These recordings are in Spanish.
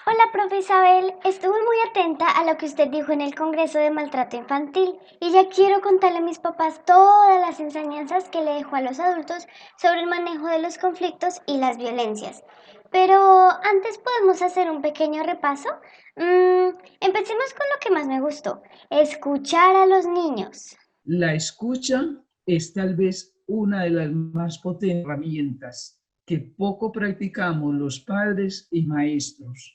Hola, profe Isabel. Estuve muy atenta a lo que usted dijo en el Congreso de Maltrato Infantil y ya quiero contarle a mis papás todas las enseñanzas que le dejó a los adultos sobre el manejo de los conflictos y las violencias. Pero antes podemos hacer un pequeño repaso. Empecemos con lo que más me gustó, escuchar a los niños. La escucha es tal vez una de las más potentes herramientas que poco practicamos los padres y maestros.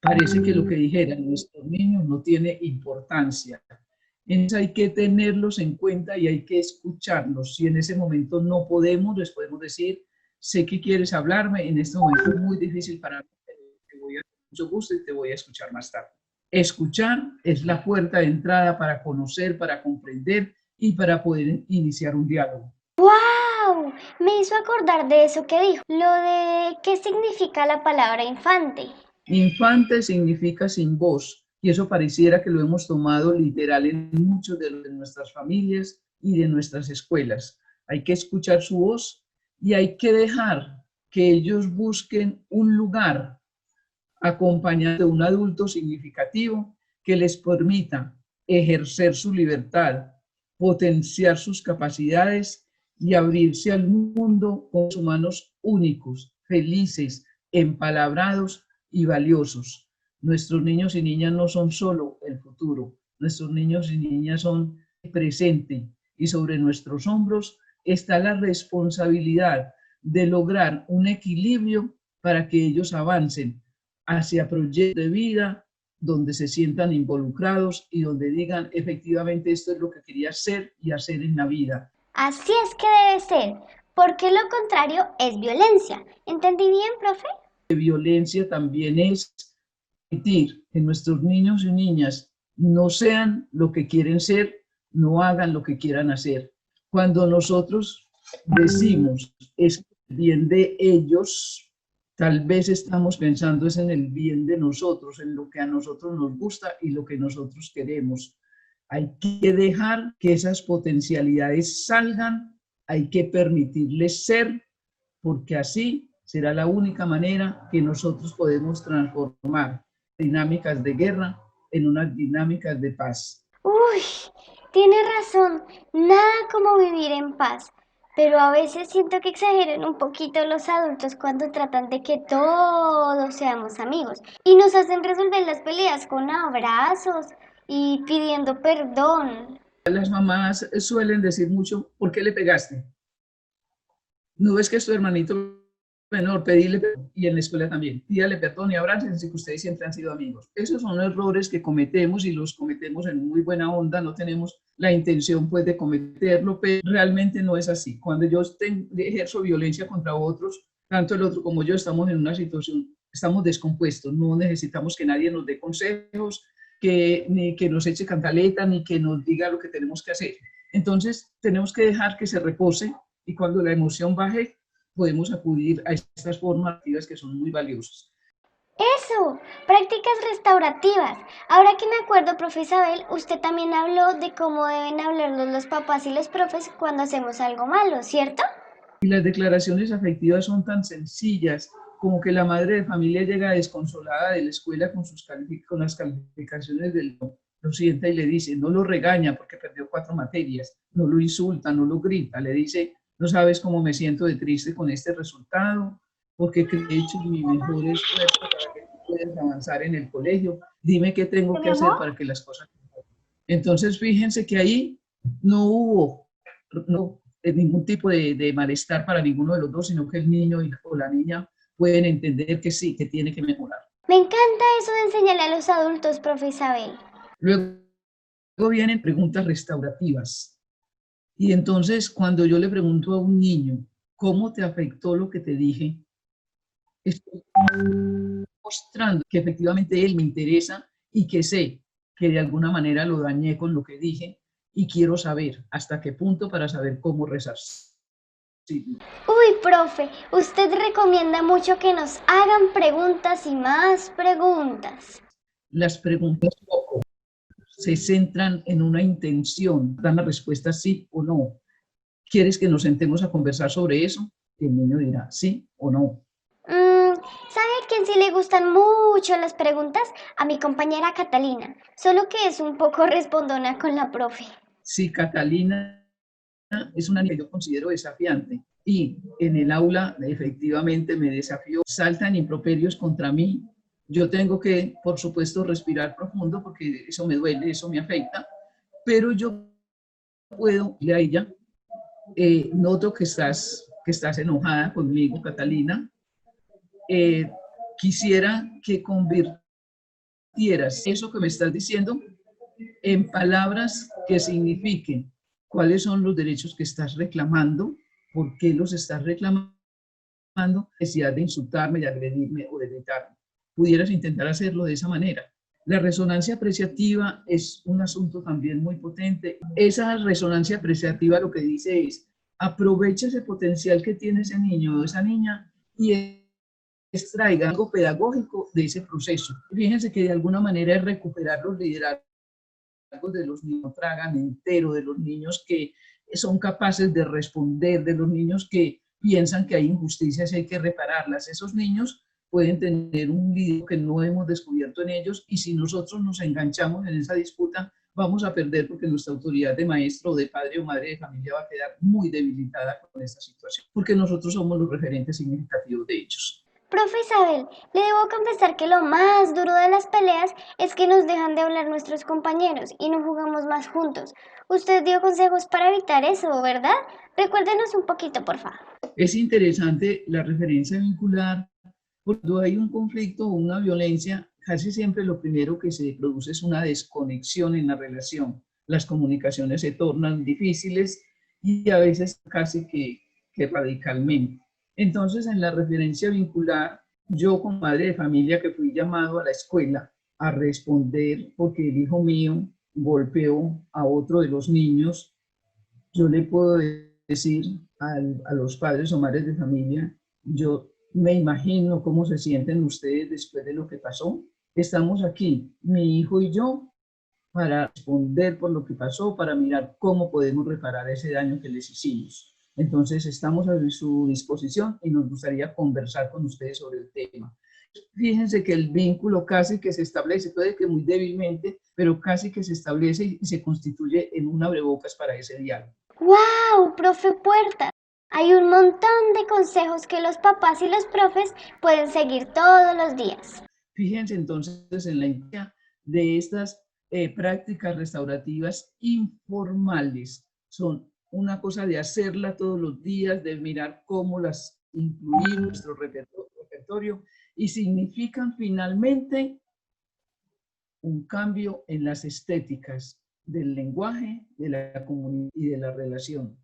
Parece que lo que dijeran nuestros niños no tiene importancia. Entonces hay que tenerlos en cuenta y hay que escucharlos. Si en ese momento no podemos, les podemos decir, sé que quieres hablarme, en este momento es muy difícil para mí, pero te voy a dar mucho gusto y te voy a escuchar más tarde. Escuchar es la puerta de entrada para conocer, para comprender y para poder iniciar un diálogo. ¡Wow! Me hizo acordar de eso que dijo, lo de qué significa la palabra infante. Infante significa sin voz, y eso pareciera que lo hemos tomado literal en muchas de nuestras familias y de nuestras escuelas. Hay que escuchar su voz y hay que dejar que ellos busquen un lugar acompañado de un adulto significativo que les permita ejercer su libertad, potenciar sus capacidades y abrirse al mundo con humanos únicos, felices, empalabrados y valiosos. Nuestros niños y niñas no son solo el futuro, nuestros niños y niñas son el presente y sobre nuestros hombros está la responsabilidad de lograr un equilibrio para que ellos avancen hacia proyectos de vida donde se sientan involucrados y donde digan efectivamente esto es lo que quería ser y hacer en la vida. Así es que debe ser, porque lo contrario es violencia. ¿Entendí bien, profe? Violencia también es permitir que nuestros niños y niñas no sean lo que quieren ser, no hagan lo que quieran hacer. Cuando nosotros decimos es el bien de ellos, tal vez estamos pensando es en el bien de nosotros, en lo que a nosotros nos gusta y lo que nosotros queremos. Hay que dejar que esas potencialidades salgan, hay que permitirles ser, porque así será la única manera que nosotros podemos transformar dinámicas de guerra en unas dinámicas de paz. Uy, tiene razón, nada como vivir en paz. Pero a veces siento que exageran un poquito los adultos cuando tratan de que todos seamos amigos y nos hacen resolver las peleas con abrazos y pidiendo perdón. Las mamás suelen decir mucho, ¿por qué le pegaste? No ves que es tu hermanito menor, pedirle perdón. Y en la escuela también, pídale perdón y abrácense que ustedes siempre han sido amigos. Esos son errores que cometemos y los cometemos en muy buena onda, no tenemos la intención pues de cometerlo, pero realmente no es así. Cuando yo ejerzo violencia contra otros, tanto el otro como yo estamos en una situación, estamos descompuestos, no necesitamos que nadie nos dé consejos, ni que nos eche cantaleta, ni que nos diga lo que tenemos que hacer. Entonces tenemos que dejar que se repose y cuando la emoción baje, podemos acudir a estas formas activas que son muy valiosas. Eso, prácticas restaurativas. Ahora que me acuerdo, profe Isabel, usted también habló de cómo deben hablarnos los papás y los profes cuando hacemos algo malo, ¿cierto? Y las declaraciones afectivas son tan sencillas como que la madre de familia llega desconsolada de la escuela con las calificaciones del lo sienta y le dice, no lo regaña porque perdió 4 materias, no lo insulta, no lo grita, le dice, no sabes cómo me siento de triste con este resultado, porque he hecho mi mejor esfuerzo para que tú puedas avanzar en el colegio, dime qué tengo ¿Mi que hacer amor? para que las cosas mejoren. Entonces fíjense que ahí no hubo no, ningún tipo de malestar para ninguno de los dos, sino que el niño o la niña pueden entender que sí, que tiene que mejorar. Me encanta eso de enseñarle a los adultos, profe Isabel. Luego vienen preguntas restaurativas. Y entonces, cuando yo le pregunto a un niño, ¿cómo te afectó lo que te dije? Estoy mostrando que efectivamente él me interesa y que sé que de alguna manera lo dañé con lo que dije y quiero saber hasta qué punto para saber cómo rezar. Sí. Uy, profe, usted recomienda mucho que nos hagan preguntas y más preguntas. Las preguntas se centran en una intención, dan la respuesta sí o no. ¿Quieres que nos sentemos a conversar sobre eso? El niño dirá sí o no. ¿Sabe a quién sí le gustan mucho las preguntas a mi compañera Catalina, solo que es un poco respondona con la profe. Sí, Catalina es una niña que yo considero desafiante y en el aula efectivamente me desafió, saltan improperios contra mí. Yo tengo que, por supuesto, respirar profundo porque eso me duele, eso me afecta, pero yo puedo ir a ella. Noto que estás enojada conmigo, Catalina. Quisiera que convirtieras eso que me estás diciendo en palabras que signifiquen cuáles son los derechos que estás reclamando, por qué los estás reclamando, necesidad de insultarme, de agredirme o de gritarme. Pudieras intentar hacerlo de esa manera. La resonancia apreciativa es un asunto también muy potente. Esa resonancia apreciativa lo que dice es, aprovecha ese potencial que tiene ese niño o esa niña y extraiga algo pedagógico de ese proceso. Fíjense que de alguna manera es recuperar los liderazgos de los niños tragan entero, de los niños que son capaces de responder, de los niños que piensan que hay injusticias y hay que repararlas. Esos niños pueden tener un lío que no hemos descubierto en ellos y si nosotros nos enganchamos en esa disputa, vamos a perder porque nuestra autoridad de maestro, de padre o madre de familia va a quedar muy debilitada con esta situación, porque nosotros somos los referentes significativos de ellos. Profe Isabel, le debo confesar que lo más duro de las peleas es que nos dejan de hablar nuestros compañeros y no jugamos más juntos. Usted dio consejos para evitar eso, ¿verdad? Recuérdenos un poquito, por favor. Es interesante la referencia vincular. Cuando hay un conflicto o una violencia, casi siempre lo primero que se produce es una desconexión en la relación. Las comunicaciones se tornan difíciles y a veces casi que radicalmente. Entonces, en la referencia vincular, yo como madre de familia que fui llamado a la escuela a responder porque el hijo mío golpeó a otro de los niños, yo le puedo decir a los padres o madres de familia, yo me imagino cómo se sienten ustedes después de lo que pasó. Estamos aquí, mi hijo y yo, para responder por lo que pasó, para mirar cómo podemos reparar ese daño que les hicimos. Entonces, estamos a su disposición y nos gustaría conversar con ustedes sobre el tema. Fíjense que el vínculo casi que se establece, puede que muy débilmente, pero casi que se establece y se constituye en un abrebocas para ese diálogo. ¡Wow, profe Puerta! Hay un montón de consejos que los papás y los profes pueden seguir todos los días. Fíjense entonces en la idea de estas prácticas restaurativas informales. Son una cosa de hacerla todos los días, de mirar cómo las incluir en nuestro repertorio y significan finalmente un cambio en las estéticas del lenguaje, de la comunidad y de la relación,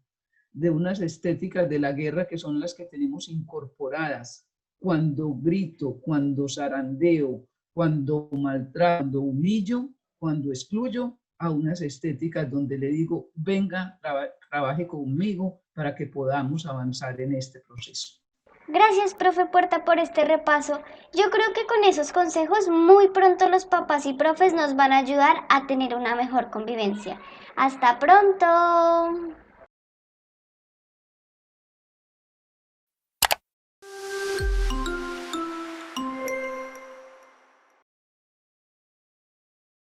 de unas estéticas de la guerra que son las que tenemos incorporadas cuando grito, cuando zarandeo, cuando maltrato, cuando humillo, cuando excluyo, a unas estéticas donde le digo, venga, trabaje conmigo para que podamos avanzar en este proceso. Gracias, profe Puerta, por este repaso. Yo creo que con esos consejos muy pronto los papás y profes nos van a ayudar a tener una mejor convivencia. ¡Hasta pronto!